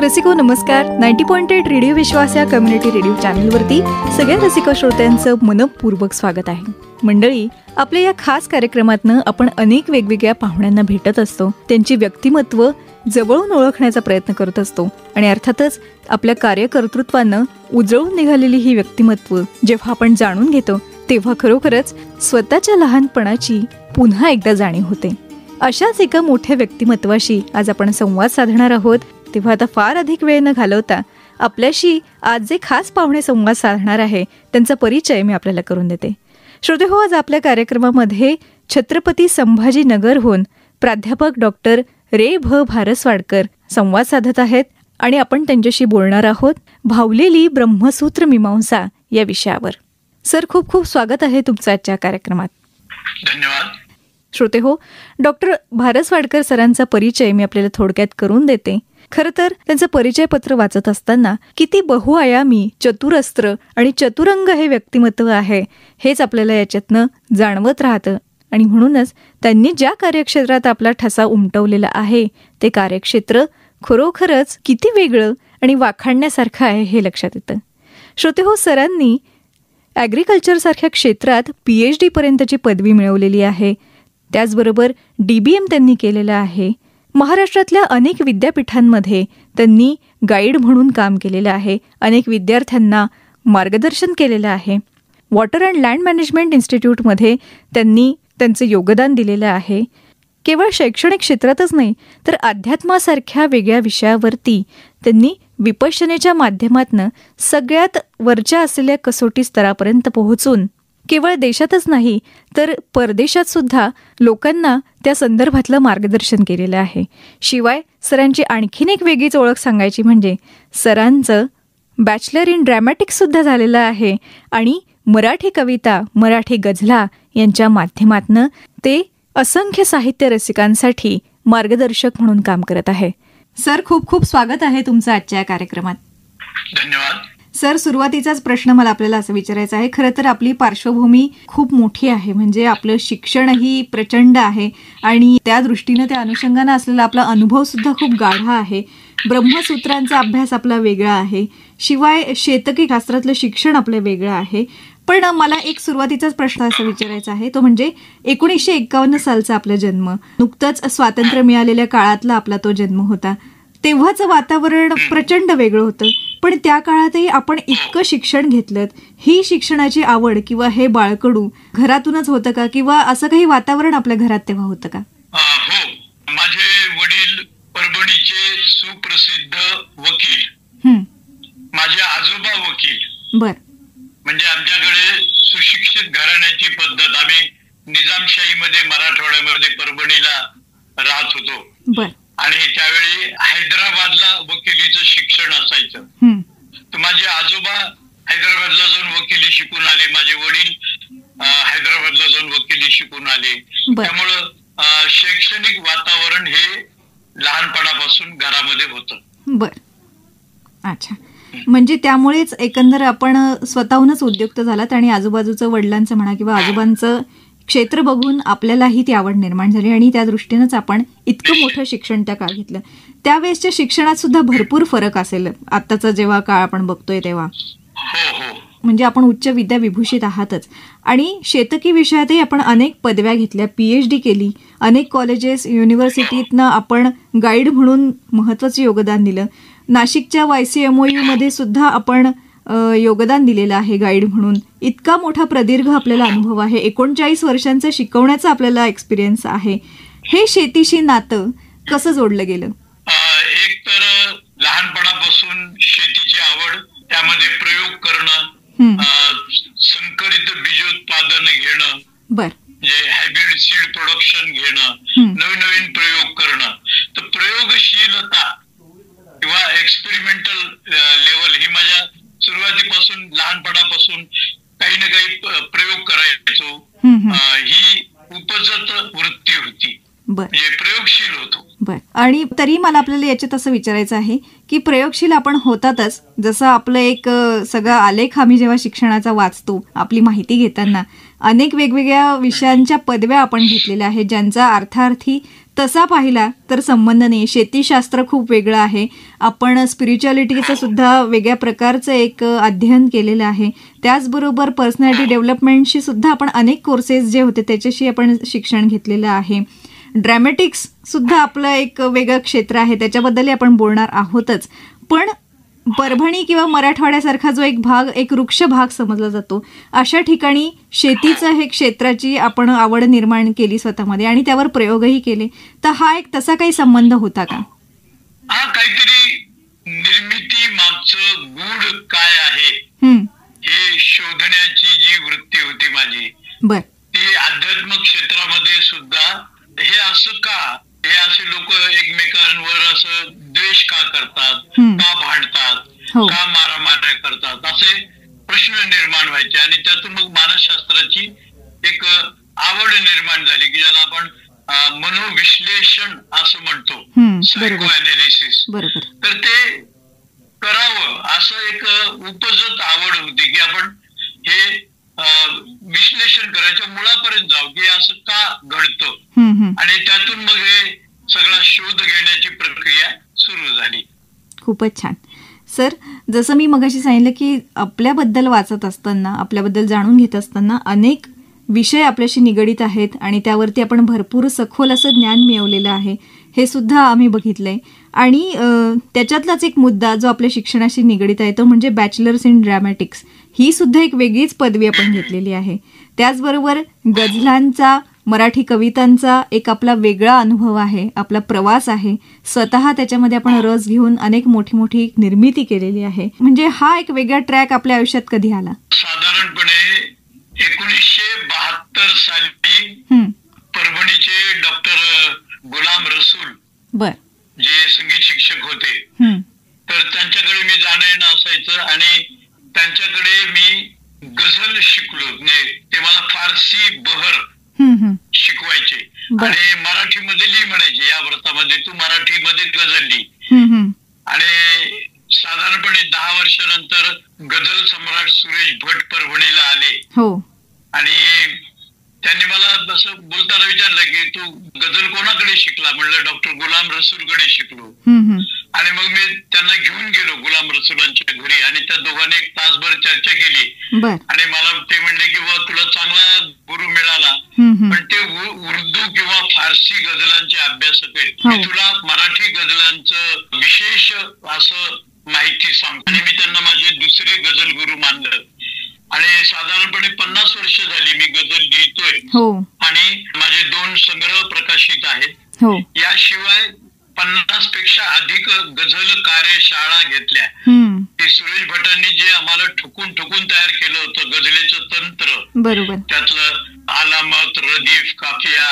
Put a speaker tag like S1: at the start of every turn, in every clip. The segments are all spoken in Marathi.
S1: रसिको नमस्कार. 90.8 रेडिओ विश्वास या कम्युनिटी रेडिओ चॅनलवरती सगळ्या रसिका श्रोत्यांचं मनपूर्वक स्वागत आहे. मंडळी, आपल्या या खास कार्यक्रमातनं आपण अनेक वेगवेगळ्या पाहुण्यांना भेटत असतो, त्यांची व्यक्तिमत्व जवळून ओळखण्याचा प्रयत्न करत असतो आणि अर्थातच आपल्या कार्यकर्तृत्वानं उजळून निघालेली ही व्यक्तिमत्व जेव्हा आपण जाणून घेतो तेव्हा खरोखरच स्वतःच्या लहानपणाची पुन्हा एकदा जाणीव होते. अशाच एका मोठ्या व्यक्तिमत्वाशी आज आपण संवाद साधणार आहोत. तेव्हा आता फार अधिक वेळ न घालवता आपल्याशी आज जे खास पाहुणे संवाद साधणार आहे त्यांचा परिचय मी आपल्याला करून देते. श्रोते हो, आज आपल्या कार्यक्रमामध्ये छत्रपती संभाजीनगरहून प्राध्यापक डॉक्टर रे भ भारसवाडकर संवाद साधत आहेत आणि आपण त्यांच्याशी बोलणार आहोत भावलेली ब्रह्मसूत्र मीमांसा या विषयावर. सर, खूप खूप स्वागत आहे तुमचं आजच्या कार्यक्रमात.
S2: धन्यवाद.
S1: श्रोते हो, डॉक्टर भारसवाडकर सरांचा परिचय मी आपल्याला थोडक्यात करून देते. खरं तर त्यांचं परिचय पत्र वाचत असताना किती बहुआयामी, चतुरस्त्र आणि चतुरंग हे व्यक्तिमत्व आहे हेच आपल्याला याच्यातनं जाणवत राहतं. आणि म्हणूनच त्यांनी ज्या कार्यक्षेत्रात आपला ठसा उमटवलेला आहे ते कार्यक्षेत्र खरोखरच किती वेगळं आणि वाखाणण्यासारखं आहे हे लक्षात येतं. श्रोते हो, सरांनी ॲग्रिकल्चरसारख्या क्षेत्रात PhD पर्यंतची पदवी मिळवलेली आहे. त्याचबरोबर DBM त्यांनी केलेलं आहे. महाराष्ट्रातल्या अनेक विद्यापीठांमध्ये त्यांनी गाईड म्हणून काम केलेलं आहे. अनेक विद्यार्थ्यांना मार्गदर्शन केलेलं आहे. वॉटर अँड लँड मॅनेजमेंट इन्स्टिट्यूटमध्ये त्यांनी त्यांचं योगदान दिलेलं आहे. केवळ शैक्षणिक क्षेत्रातच नाही तर अध्यात्मासारख्या वेगळ्या विषयावरती त्यांनी विपश्यनेच्या माध्यमातून सगळ्यात वरच्या असलेल्या कसोटी स्तरापर्यंत पोहोचून केवळ देशातच नाही तर परदेशात सुद्धा लोकांना त्या संदर्भातलं मार्गदर्शन केलेलं आहे. शिवाय सरांची आणखीन एक वेगळीच ओळख सांगायची म्हणजे सरांचं बॅचलर इन ड्रॅमॅटिक्ससुद्धा झालेलं आहे आणि मराठी कविता, मराठी गझला यांच्या माध्यमातून ते असंख्य साहित्य रसिकांसाठी मार्गदर्शक म्हणून काम करत आहे. सर, खूप खूप स्वागत आहे तुमचं आजच्या या कार्यक्रमात.
S2: धन्यवाद.
S1: सर, सुरुवातीचाच प्रश्न मला आपल्याला असं विचारायचा आहे. खरं तर आपली पार्श्वभूमी खूप मोठी आहे, म्हणजे आपलं शिक्षणही प्रचंड आहे आणि त्या दृष्टीनं त्या अनुषंगानं असलेला आपला अनुभव सुद्धा खूप गाढा आहे. ब्रह्मसूत्रांचा अभ्यास आपला वेगळा आहे, शिवाय शेतकी शास्त्रातलं शिक्षण आपलं वेगळं आहे. पण मला एक सुरुवातीचाच प्रश्न असा विचारायचा आहे, तो म्हणजे 1951 सालचा आपला जन्म, नुकतंच स्वातंत्र्य मिळालेल्या काळातला आपला तो जन्म होता. तेव्हाचं वातावरण प्रचंड वेगळं होतं, पण त्या काळातही आपण इतकं शिक्षण घेतलं. ही शिक्षणाची आवड किंवा हे बाळकडू घरातूनच होतं का, किंवा असं काही वातावरण आपल्या घरात तेव्हा होतं का?
S2: हो, माझे वडील परभणीचे सुप्रसिद्ध वकील, माझे आजोबा वकील.
S1: बर.
S2: म्हणजे आमच्याकडे सुशिक्षित घराण्याची पद्धत. आम्ही निजामशाहीमध्ये मराठवाड्यामध्ये परभणीला राहत होतो.
S1: बर.
S2: आणि त्यावेळी हैदराबादला वकिलीचं शिक्षण असायचं. तर माझे आजोबा हैदराबादला जाऊन वकिली शिकून आले, माझे वडील हैदराबादला जाऊन वकिली शिकून आले. त्यामुळं शैक्षणिक वातावरण हे लहानपणापासून घरामध्ये होतं.
S1: बर. अच्छा, म्हणजे त्यामुळेच एकंदर आपण स्वतःहूनच उद्युक्त झालात आणि आजूबाजूचं वडिलांचं म्हणा किंवा आजोबांचं क्षेत्र बघून आपल्यालाही ती आवड निर्माण झाली आणि त्या दृष्टीनंच आपण इतकं मोठं शिक्षण त्या काळ घेतलं. त्यावेळेसच्या शिक्षणात सुद्धा भरपूर फरक असेल आत्ताचा जेव्हा काळ आपण बघतोय तेव्हा. म्हणजे आपण उच्च विद्या विभूषित आहातच आणि शेतकी विषयातही आपण अनेक पदव्या घेतल्या, PhD केली, अनेक कॉलेजेस, युनिव्हर्सिटीतनं आपण गाईड म्हणून महत्त्वाचं योगदान दिलं. नाशिकच्या YCMOU मध्ये सुद्धा आपण योगदान दिलेलं आहे गाईड म्हणून. इतका मोठा प्रदीर्घ आपल्याला अनुभव आहे, 39 वर्षांचा शिकवण्याचा आपल्याला एक्सपिरियन्स आहे. हे शेतीशी नातं कसं जोडलं गेलं?
S2: एक तर लहानपणापासून शेतीची आवड, त्यामध्ये प्रयोग करणं, संकरित बीजोत्पादन घेणं, म्हणजे हायब्रिड सीड प्रोडक्शन घेणं, नवीन नवीन प्रयोग करणं. तर प्रयोगशीलता किंवा एक्सपेरिमेंटल लेवल ही माझ्या सुरुवातीपासून, लहानपणापासून काही ना काही प्रयोग करायचो. ही उपजत वृत्ती होती, म्हणजे प्रयोगशील होतो.
S1: बर. आणि तरी मला आपल्याला याच्यात असं विचारायचं आहे की प्रयोगशील आपण होतातच, जसं आपलं एक सगळा आलेख आम्ही जेव्हा शिक्षणाचा वाचतो, आपली माहिती घेताना अनेक वेगवेगळ्या विषयांच्या पदव्या आपण घेतलेल्या आहेत, ज्यांचा अर्थार्थी तसा पाहिला तर संबंध नाही. शेतीशास्त्र खूप वेगळं आहे. आपण स्पिरिच्युअलिटीचं सुद्धा वेगळ्या प्रकारचं एक अध्ययन केलेलं आहे. त्याचबरोबर पर्सनॅलिटी डेव्हलपमेंटशी सुद्धा आपण अनेक कोर्सेस जे होते त्याच्याशी आपण शिक्षण घेतलेलं आहे. ड्रॅमॅटिक्स सुद्धा आपलं एक वेगळं क्षेत्र आहे, त्याच्याबद्दलही आपण बोलणार आहोतच. पण परभणी किंवा मराठवाड्यासारखा जो एक भाग, एक वृक्ष भाग समजला जातो, अशा ठिकाणी शेतीचं हे क्षेत्राची आपण आवड निर्माण केली स्वतःमध्ये आणि त्यावर प्रयोगही केले. तर हा एक तसा काही संबंध होता का?
S2: हा काहीतरी निर्मिती मागचं गूढ काय आहे हे शोधण्याची जी वृत्ती होती माझी, ती अध्यात्म क्षेत्रामध्ये सुद्धा हे असं का, हे असे लोक एकमेकांवर असं द्वेष का करतात, का भांडतात, का मारामाऱ्या करतात, असे प्रश्न निर्माण व्हायचे. आणि त्यातून मग मानसशास्त्राची एक आवड निर्माण झाली की ज्याला आपण मनोविश्लेषण असं म्हणतो, सायको अनालिसिस. तर ते करावं असं एक उपजत आवड होती की आपण हे विश्लेषण करायच्या मुळापर्यंत जाऊ की असं का घडतं, आणि त्यातून मग हे सगळा शोध घेण्याची प्रक्रिया सुरू झाली.
S1: खूपच छान सर. जसं मी मगाशी सांगितलं की आपल्याबद्दल वाचत असताना, आपल्याबद्दल जाणून घेत असताना अनेक विषय आपल्याशी निगडीत आहेत आणि त्यावरती आपण भरपूर सखोल असं ज्ञान मिळवलेलं आहे, हे सुद्धा आम्ही बघितलंय. आणि त्याच्यातलाच एक मुद्दा जो आपल्या शिक्षणाशी निगडीत आहे तो म्हणजे बॅचलर्स इन ड्रॅमॅटिक्स. ही सुद्धा एक वेगळीच पदवी आपण घेतलेली आहे. त्याचबरोबर गझलांचा, मराठी कवितांचा एक आपला वेगळा अनुभव आहे, आपला प्रवास आहे. स्वतः त्याच्यामध्ये आपण रस घेऊन अनेक मोठी मोठी निर्मिती केलेली आहे. म्हणजे हा एक वेगळा ट्रॅक आपल्या आयुष्यात कधी आला?
S2: साधारणपणे 1972 साली परभणीचे डॉक्टर गुलाम रसूल जे संगीत शिक्षक होते, तर त्यांच्याकडे मी जाणं येणं असायचं आणि त्यांच्याकडे मी गझल शिकलो. ते मला फारसी बहर शिकवायचे आणि मराठीमध्ये लिही म्हणायचे, या व्रतामध्ये तू मराठीमध्ये गझल लिही. आणि साधारणपणे 10 वर्षानंतर गझल सम्राट सुरेश भट परभणीला आले आणि त्यांनी मला असं बोलताना विचारलं की तू गझल कोणाकडे शिकला? म्हणलं डॉक्टर गुलाम रसूलकडे शिकलो. आणि मग मी त्यांना घेऊन गेलो गुलाम रसूलांच्या घरी आणि त्या दोघांनी 1 तासभर चर्चा केली आणि मला ते म्हणले की बा तुला चांगला गुरु मिळाला, पण ते उर्दू किंवा फारसी गझलांचे अभ्यासक आहेत, मी तुला मराठी गझलांचं विशेष असं माहिती सांगतो. आणि मी त्यांना माझे दुसरे गझल गुरु मानलं. आणि साधारणपणे 50 वर्ष झाली मी गझल लिहितोय आणि माझे 2 संग्रह प्रकाशित आहेत. याशिवाय 50 पेक्षा अधिक गझल कार्यशाळा घेतल्या. ते सुरेश भटांनी जे आम्हाला ठोकून तयार केलं होतं गझलेचं तंत्र, त्यातलं आलामत, रदीफ, काफिया,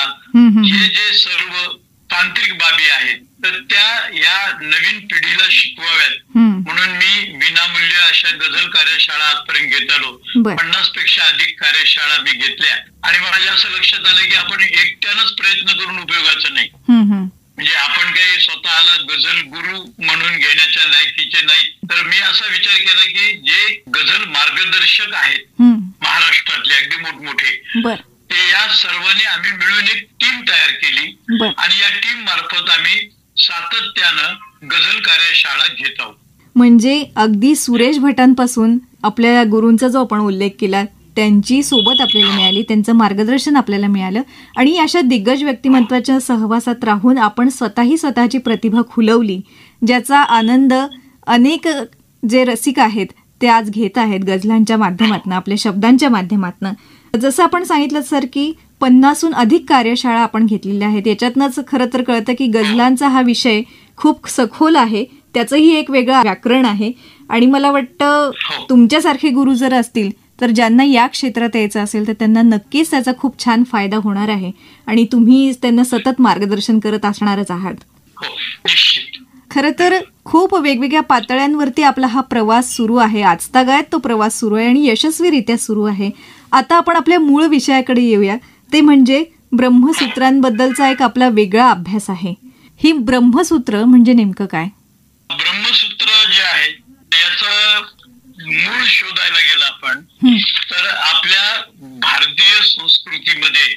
S2: हे जे सर्व तांत्रिक बाबी आहेत, तर त्या या नवीन पिढीला शिकवाव्यात म्हणून मी विनामूल्य अशा गझल कार्यशाळा आजपर्यंत घेत आलो. 50 पेक्षा अधिक कार्यशाळा मी घेतल्या. आणि माझ्या असं लक्षात आलं की आपण एकट्यानंच प्रयत्न करून उपयोगाचं नाही. म्हणजे आपण काही स्वतःला गझल गुरु म्हणून घेण्याच्या लायकीचे नाही. तर मी असा विचार केला की जे गझल मार्गदर्शक आहेत महाराष्ट्रातले अगदी मोठमोठे, ते या सर्वांनी आम्ही मिळून एक टीम तयार केली आणि या टीम मार्फत आम्ही सातत्यानं गझल कार्यशाळा घेत आहोत.
S1: म्हणजे अगदी सुरेश भटांपासून आपल्या गुरूंचा जो आपण उल्लेख केला त्यांची सोबत आपल्याला मिळाली, त्यांचं मार्गदर्शन आपल्याला मिळालं आणि अशा दिग्गज व्यक्तिमत्वाच्या सहवासात राहून आपण स्वतःची प्रतिभा खुलवली, ज्याचा आनंद अनेक जे रसिक आहेत ते आज घेत आहेत गझलांच्या माध्यमातून, आपल्या शब्दांच्या माध्यमातून. जसं आपण सांगितलं सर की 50हून अधिक कार्यशाळा आपण घेतलेल्या आहेत. याच्यातनंच खरं तर कळतं की गझलांचा हा विषय खूप सखोल आहे, त्याचंही एक वेगळं व्याकरण आहे. आणि मला वाटतं तुमच्यासारखे गुरु जर असतील तर ज्यांना या क्षेत्रात यायचं असेल तर त्यांना नक्कीच त्याचा खूप छान फायदा होणार आहे आणि तुम्ही त्यांना सतत मार्गदर्शन करत असणारच आहात. खरं तर खूप वेगवेगळ्या पातळ्यांवरती आपला हा प्रवास सुरू आहे, आजतागायत तो प्रवास सुरू आहे आणि यशस्वीरित्या सुरू आहे. आता आपण आपल्या मूळ विषयाकडे येऊया, ते म्हणजे ब्रह्मसूत्रांबद्दलचा एक आपला वेगळा अभ्यास आहे. ही ब्रह्मसूत्र म्हणजे नेमकं काय?
S2: ब्रह्मसूत्र जे आहे याचा मूळ शोधायला गेला आपण तर आपल्या भारतीय संस्कृतीमध्ये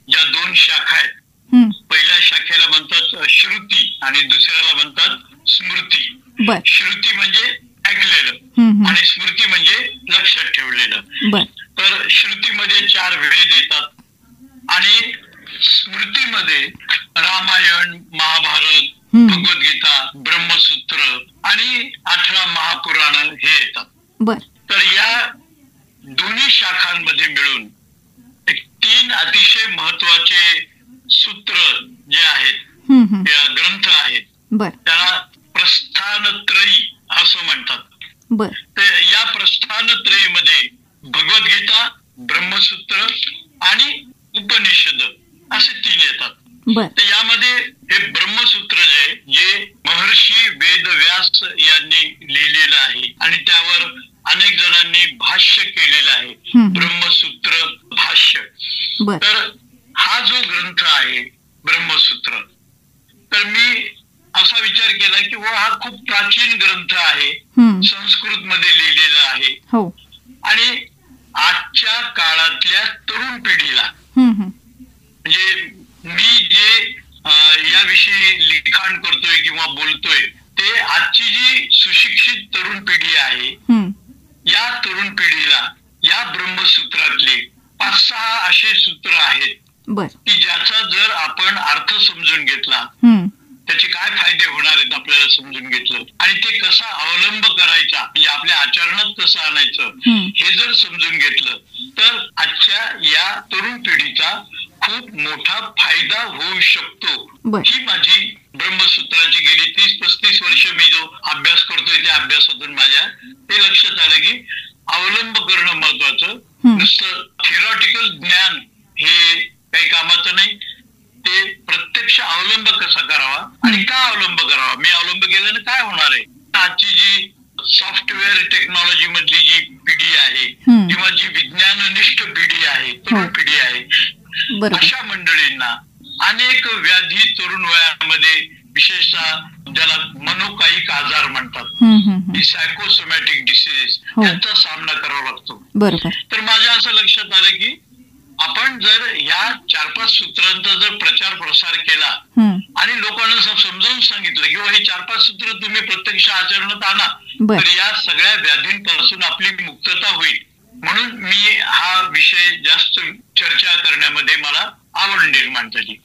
S2: ज्या 2 शाखा आहेत पहिल्या शाखेला म्हणतात श्रुती आणि दुसऱ्याला म्हणतात स्मृती. श्रुती म्हणजे ऐकलेलं आणि स्मृती म्हणजे लक्षात ठेवलेलं. तर श्रुतीमध्ये 4 वेद येतात आणि स्मृतीमध्ये रामायण, महाभारत, भगवद्गीता, ब्रह्मसूत्र आणि 18 महापुराण हे येतात. तर या दोन्ही शाखांमध्ये मिळून 3 अतिशय महत्वाचे सूत्र जे आहेत, ग्रंथ आहेत, त्याला प्रस्थानत्रयी असं म्हणतात. तर या प्रस्थानत्रयीमध्ये भगवद्गीता, ब्रह्मसूत्र आणि उपनिषद असे 3 येतात. तर यामध्ये हे ब्रह्मसूत्र जे महर्षी वेदव्यास यांनी लिहिलेलं आहे आणि त्यावर अनेक जणांनी भाष्य केलेलं आहे, ब्रह्मसूत्र भाष्य. तर हा जो ग्रंथ आहे ब्रह्मसूत्र, तर मी असा विचार केला की हा खूप प्राचीन ग्रंथ आहे, संस्कृत मध्ये लिहिलेला आहे आणि आजच्या काळातल्या तरुण पिढीला, म्हणजे मी जे याविषयी लिखाण करतोय किंवा बोलतोय ते आजची जी सुशिक्षित तरुण पिढी आहे, या तरुण पिढीला या ब्रह्मसूत्रातले 5-6 असे सूत्र आहेत की ज्याचा जर आपण अर्थ समजून घेतला, त्याचे काय फायदे होणार आहेत आपल्याला समजून घेतलं आणि ते कसा अवलंब करायचा, म्हणजे आपल्या आचरणात कसं आणायचं हे जर समजून घेतलं तर आजच्या या तरुण पिढीचा खूप मोठा फायदा होऊ शकतो. ही माझी ब्रह्मसूत्राची गेली 30-35 वर्ष मी जो अभ्यास करतोय त्या अभ्यासातून माझ्या हे लक्षात आलं की अवलंब करणं महत्वाचं, नुसतं थिअरॉटिकल ज्ञान हे काही कामाचं नाही, ते प्रत्यक्ष अवलंब कसा करावा आणि का अवलंब करावा, मी अवलंब केल्याने काय होणार आहे. आजची जी सॉफ्टवेअर टेक्नॉलॉजी मधली जी पिढी आहे किंवा जी विज्ञाननिष्ठ पिढी आहे, तरुण पिढी आहे, अशा मंडळींना अनेक व्याधी तरुण वयामध्ये, विशेषतः ज्याला मनोकायिक आजार म्हणतात, सायकोसोमॅटिक डिसीजेस, यांचा सामना करावा लागतो. तर माझ्या असं लक्षात आलं की आपण जर या 4-5 सूत्रांचा जर प्रचार प्रसार केला आणि लोकांना समजावून सांगितलं की हे 4-5 सूत्र तुम्ही प्रत्यक्ष आचरणात आणा, तर या सगळ्या व्याधींपासून आपली मुक्तता होईल. म्हणून मी हा विषय जास्त चर्चा करण्यामध्ये मला आवड निर्माण झाली.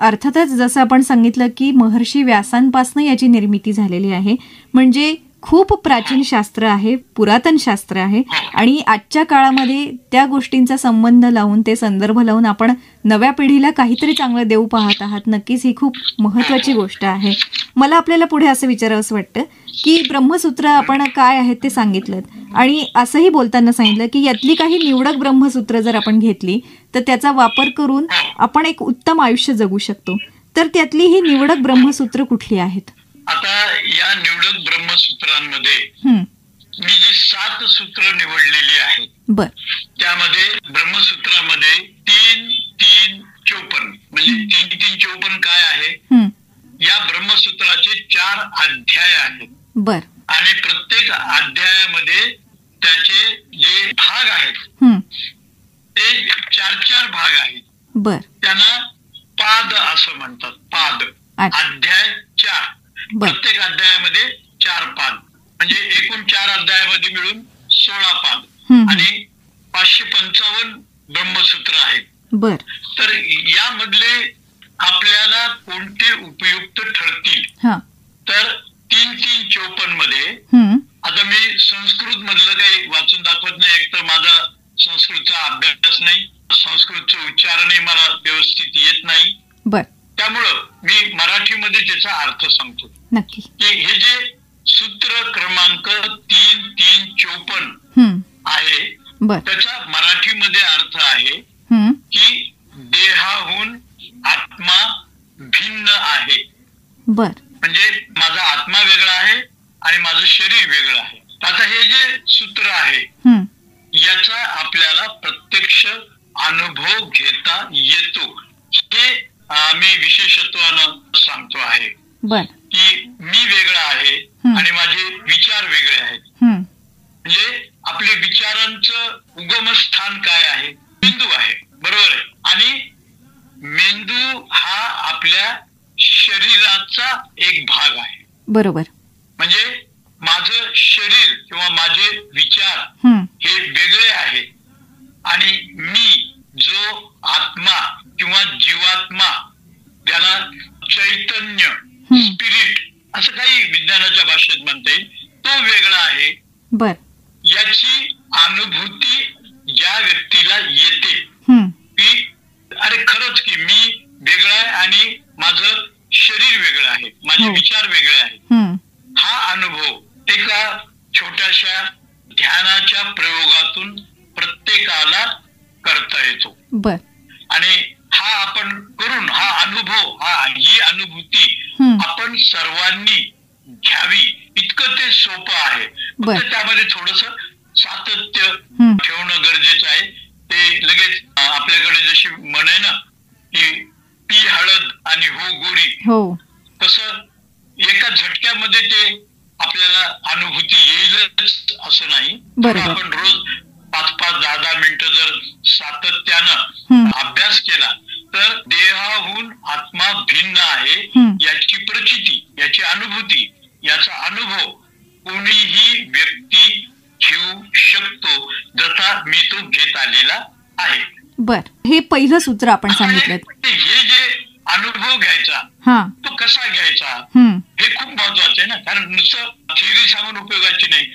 S1: अर्थातच जसं आपण सांगितलं की महर्षी व्यासांपासून याची निर्मिती झालेली आहे, म्हणजे खूप प्राचीन शास्त्र आहे, पुरातन शास्त्र आहे आणि आजच्या काळामध्ये त्या गोष्टींचा संबंध लावून, ते संदर्भ लावून आपण नव्या पिढीला काहीतरी चांगलं देऊ पाहत आहात. नक्कीच ही खूप महत्वाची गोष्ट आहे. मला आपल्याला पुढे असं विचारावंसं वाटतं की ब्रह्मसूत्र आपण काय आहेत ते सांगितलं आणि असंही बोलताना सांगितलं की यातली काही निवडक ब्रह्मसूत्र जर आपण घेतली तर त्याचा वापर करून आपण एक उत्तम आयुष्य जगू शकतो. तर त्यातली ही निवडक ब्रह्मसूत्र कुठली आहेत?
S2: आता या निवडक ब्रह्मसूत्रांमध्ये मी जी 7 सूत्र निवडलेली आहेत, त्यामध्ये ब्रह्मसूत्रामध्ये 3-3-54 म्हणजे 3-3-54 काय आहे, या ब्रह्मसूत्राचे 4 अध्याय आहेत आणि प्रत्येक अध्यायामध्ये त्याचे जे भाग आहेत ते 4-4 भाग आहेत. त्यांना पाद असं म्हणतात. पाद, अध्याय 4, प्रत्येक अध्यायामध्ये 4 पाद, म्हणजे एकूण 4 अध्यायामध्ये मिळून 16 पाद आणि 555 ब्रह्मसूत्र आहेत. तर यामधले आपल्याला कोणते उपयुक्त ठरतील, तर 3-3-54 मध्ये आता मी संस्कृत मधलं काही वाचून दाखवत नाही, एक तर माझा संस्कृतचा अभ्यास नाही, संस्कृतचं उच्चारणही मला व्यवस्थित येत नाही, त्यामुळं मी मराठीमध्ये त्याचा अर्थ सांगतो की हे जे सूत्र क्रमांक 3-3-54 आहे त्याचा मराठीमध्ये अर्थ आहे की देहाहून आत्मा भिन्न आहे. म्हणजे माझा आत्मा वेगळा आहे आणि माझं शरीर वेगळं आहे. आता हे जे सूत्र आहे याचा आपल्याला प्रत्यक्ष अनुभव घेता येतो, हे मी विशेषत्वानं सांगतो आहे की मी वेगळा आहे आणि माझे विचार वेगळे आहेत. म्हणजे आपले विचारांचं उगमस्थान काय आहे, बिंदू आहे, बरोबर आहे, आणि मेंदू हा आपल्या शरीराचा एक भाग आहे.
S1: बरोबर.
S2: म्हणजे माझं शरीर किंवा माझे विचार हे वेगळे आहे आणि मी जो आत्मा किंवा जीवात्मा, ज्याला चैतन्य, स्पिरिट असं काही विज्ञानाच्या भाषेत म्हणता येईल, तो वेगळा आहे.
S1: बर.
S2: याची अनुभूती ज्या व्यक्तीला येते की अरे खरंच की मी वेगळा आहे आणि माझं शरीर वेगळं आहे, माझे विचार वेगळे आहेत, हा अनुभव एका छोट्याशा ध्यानाच्या प्रयोगातून प्रत्येकाला करता येतो.
S1: बर.
S2: आणि हा आपण करून हा अनुभव, ही अनुभूती आपण सर्वांनी घ्यावी, इतकं ते सोपं आहे. फक्त त्यामध्ये थोडस सातत्य ठेवणं गरजेचं आहे. ते लगेच आपल्याकडे जशी म्हण आहे ना की पी हळद आणि हो गोरी, तसं एका झटक्यामध्ये ते आपल्याला अनुभूती येईलच असं नाही. आपण रोज 5-5, 10-10 मिनिटं जर सातत्यानं अभ्यास केला तर देहाहून आत्मा भिन्न आहे याची प्रचिती, याची अनुभूती, याचा अनुभव कोणीही व्यक्ती घेऊ शकतो, जसा मी तो घेत आलेला आहे.
S1: बर. हे पहिलं सूत्र आपण सांगितलं.
S2: हे जे अनुभव घ्यायचा तो कसा घ्यायचा हे खूप महत्वाचं आहे ना, कारण नुसतं थिअरी सांगून उपयोगाची नाही.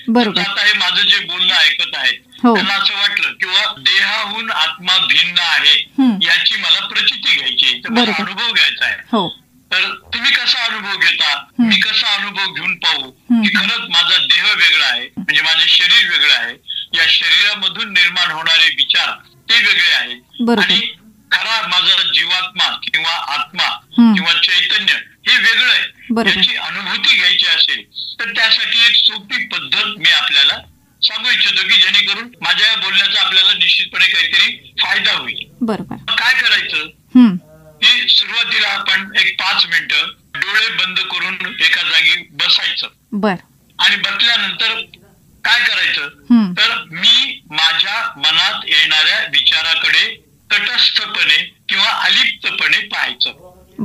S2: आता हे माझं जे बोलणं ऐकत आहेत त्यांना असं वाटलं किंवा देहाहून आत्मा भिन्न आहे याची मला प्रचिती घ्यायची, तर मला अनुभव घ्यायचा आहे. तर तुम्ही कसा अनुभव घेता, मी कसा अनुभव घेऊन पाहू की खरंच माझा देह वेगळा आहे, म्हणजे माझे शरीर वेगळं आहे, या शरीरामधून निर्माण होणारे विचार ते वेगळे आहेत आणि खरा माझा जीवात्मा किंवा आत्मा किंवा चैतन्य हे वेगळं आहे. याची अनुभूती घ्यायची असेल तर त्यासाठी एक सोपी पद्धत मी आपल्याला सांगू इच्छितो की जेणेकरून माझ्या या बोलण्याचा आपल्याला निश्चितपणे काहीतरी फायदा होईल. बरोबर. काय करायचं की सुरुवातीला आपण एक 5 मिनिटं डोळे बंद करून एका जागी बसायचं. बर. आणि बसल्यानंतर काय करायचं तर मी माझ्या मनात येणाऱ्या विचाराकडे तटस्थपणे किंवा अलिप्तपणे पाहायचं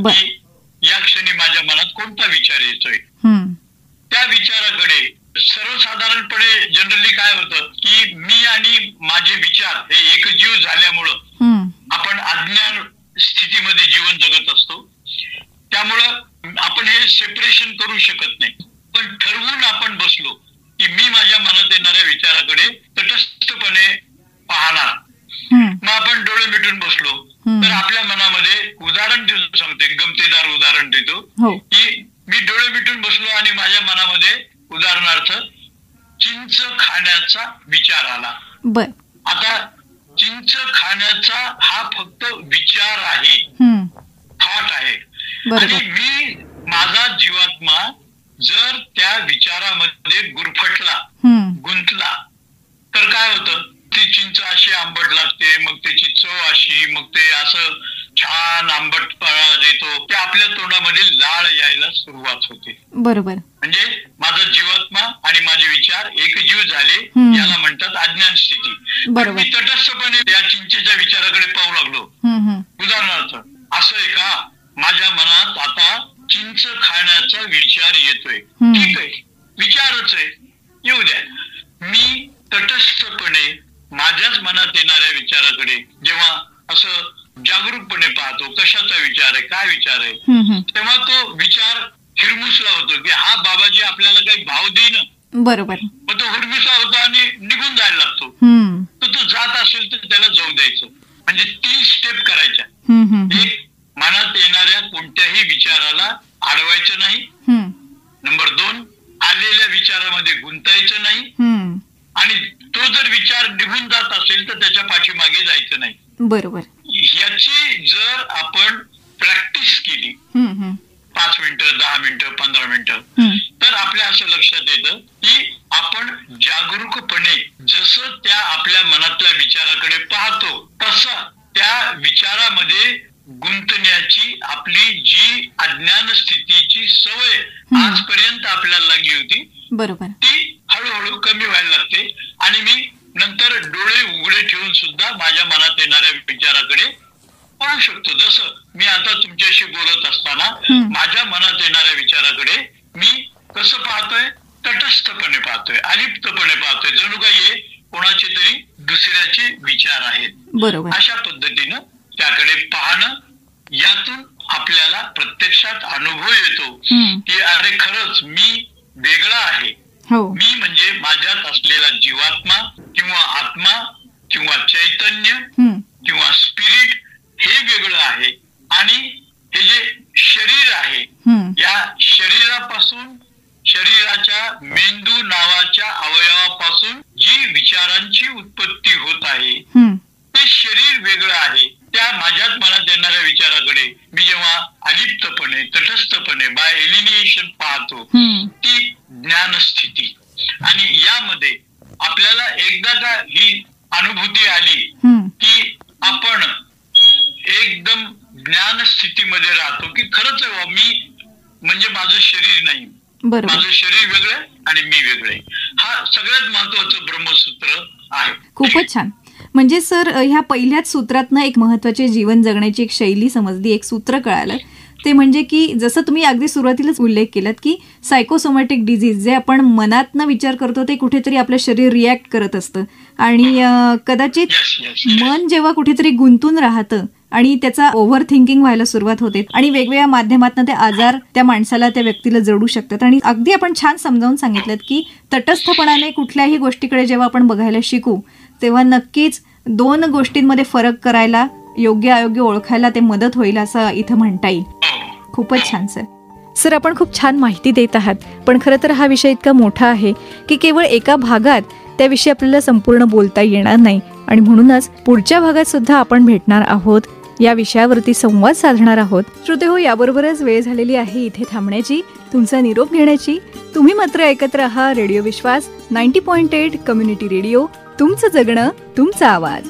S2: की या क्षणी माझ्या मनात कोणता विचार येतोय. त्या विचाराकडे सर्वसाधारणपणे जनरली काय होतं की मी आणि माझे विचार हे एकजीव झाल्यामुळं आपण अज्ञान स्थितीमध्ये जीवन जगत असतो. त्यामुळं आपण हे सेपरेशन करू शकत नाही. पण ठरवून आपण बसलो की मी माझ्या मनात येणाऱ्या विचाराकडे तटस्थपणे पाहणार, मग आपण डोळे मिटून बसलो तर आपल्या मनामध्ये उदाहरण देऊन सांगते, गमतीदार उदाहरण देतो की मी डोळे मिटून बसलो आणि माझ्या मनामध्ये उदाहरणार्थ चिंच खाण्याचा विचार आला. आता चिंच खाण्याचा हा फक्त विचार आहे, थॉट आहे, आणि मी माझा जीवात्मा जर त्या विचारामध्ये गुरफटला, गुंतला तर काय होतं, ती चिंच अशी आंबट लागते, मग त्याची चव अशी, मग ते असं छान आंबट देतो, ते आपल्या तोंडामध्ये लाळ यायला सुरुवात होते. बरोबर. म्हणजे माझा जीवात्मा आणि माझे विचार एकजीव झाले, याला म्हणतात अज्ञान स्थिती. मी तटस्थपणे या चिंचेच्या विचाराकडे पाहू लागलो. उदाहरणार्थ असं आहे का, माझ्या मनात आता चिंच खाण्याचा विचार येतोय, ठीक आहे, विचारच आहे, येऊ द्या. मी तटस्थपणे माझ्याच मनात येणाऱ्या विचाराकडे जेव्हा असं जागरूकपणे पाहतो, कशाचा विचार आहे, काय विचार आहे, तेव्हा तो विचार हिरमुसला होतो की हा बाबाजी आपल्याला काही भाव देईन. बरोबर. मग तो हुरमुसला होतो आणि निघून जायला लागतो. तर तो जात असेल तर त्याला जाऊ द्यायचं. म्हणजे 3 स्टेप करायच्या. एक, मनात येणाऱ्या कोणत्याही विचाराला अडवायचं नाही. नंबर 2, आलेल्या विचारामध्ये गुंतायचं नाही. आणि तो जर विचार निघून जात असेल तर त्याच्या पाठीमागे जायचं नाही. बरोबर. याची जर आपण प्रॅक्टिस केली 5 मिनिटं, 10 मिनिटं, 15 मिनिटं, तर आपल्या असं लक्षात येतं की आपण जागरूकपणे जसं त्या आपल्या मनातल्या विचाराकडे पाहतो तसं त्या विचारामध्ये गुंतण्याची आपली जी अज्ञान स्थितीची सवय आजपर्यंत आपल्याला लागली होती, बरोबर, ती हळूहळू कमी व्हायला लागते. आणि मी नंतर डोळे उघडे ठेवून सुद्धा माझ्या मनात येणाऱ्या विचाराकडे पाहू शकतो. जसं मी आता तुमच्याशी बोलत असताना माझ्या मनात येणाऱ्या विचाराकडे मी कसं पाहतोय, तटस्थपणे पाहतोय, अलिप्तपणे पाहतोय, जणू काही कोणाचे तरी दुसऱ्याचे विचार आहेत.
S1: बरोबर.
S2: अशा पद्धतीनं त्याकडे पाहणं, यातून आपल्याला प्रत्यक्षात अनुभव येतो की अरे खरंच मी वेगळा आहे. मी म्हणजे माझ्यात असलेला जीवात्मा किंवा आत्मा किंवा चैतन्य किंवा स्पिरिट हे वेगळं आहे, आणि हे जे शरीर आहे या शरीरापासून, शरीराच्या मेंदू नावाच्या अवयवापासून जी विचारांची उत्पत्ती होत आहे ते शरीर वेगळं आहे. त्या माझ्याच मनात येणाऱ्या विचाराकडे मी जेव्हा अलिप्तपणे, तटस्थपणे, बाय एलिनिएशन पाहतो, ती ज्ञानस्थिती. आणि यामध्ये आपल्याला एकदा का ही अनुभूती आली की आपण एकदम ज्ञान स्थितीमध्ये राहतो की खरंच मी म्हणजे माझं शरीर नाही, माझं शरीर वेगळं आणि मी वेगळे. हा सगळ्यात महत्वाचं ब्रह्मसूत्र आहे.
S1: खूपच छान. म्हणजे सर, ह्या पहिल्याच सूत्रातनं एक महत्वाचे जीवन जगण्याची एक शैली समजली, एक सूत्र कळालं. ते म्हणजे की जसं तुम्ही अगदी सुरुवातीलाच उल्लेख केलात की सायकोसोमॅटिक डिझीज, जे आपण मनातनं विचार करतो ते कुठेतरी आपलं शरीर रिॲक्ट करत असतं, आणि कदाचित मन जेव्हा कुठेतरी गुंतून राहतं आणि त्याचा ओव्हर थिंकिंग व्हायला सुरुवात होते, आणि वेगवेगळ्या माध्यमातून ते आजार त्या माणसाला, त्या व्यक्तीला जडू शकतात. आणि अगदी आपण छान समजावून सांगितलं की तटस्थपणाने कुठल्याही गोष्टीकडे जेव्हा आपण बघायला शिकू तेव्हा नक्कीच दोन गोष्टींमध्ये फरक करायला, योग्य अयोग्य ओळखायला ते मदत होईल असं इथं म्हणता येईल. खूपच छान सर. सर, आपण खूप छान माहिती देत आहात, पण खरं तर हा विषय इतका मोठा आहे की केवळ एका भागात त्याविषयी आपल्याला संपूर्ण बोलता येणार नाही, आणि म्हणूनच पुढच्या भागात सुद्धा आपण भेटणार आहोत, या विषयावरती संवाद साधणार आहोत. श्रोतेहो, याबरोबरच वेळ झालेली आहे इथे थांबण्याची, तुमचा निरोप घेण्याची. तुम्ही मात्र ऐकत रहा रेडिओ विश्वास 90.8 कम्युनिटी रेडिओ, तुमचं जगणं, तुमचा आवाज.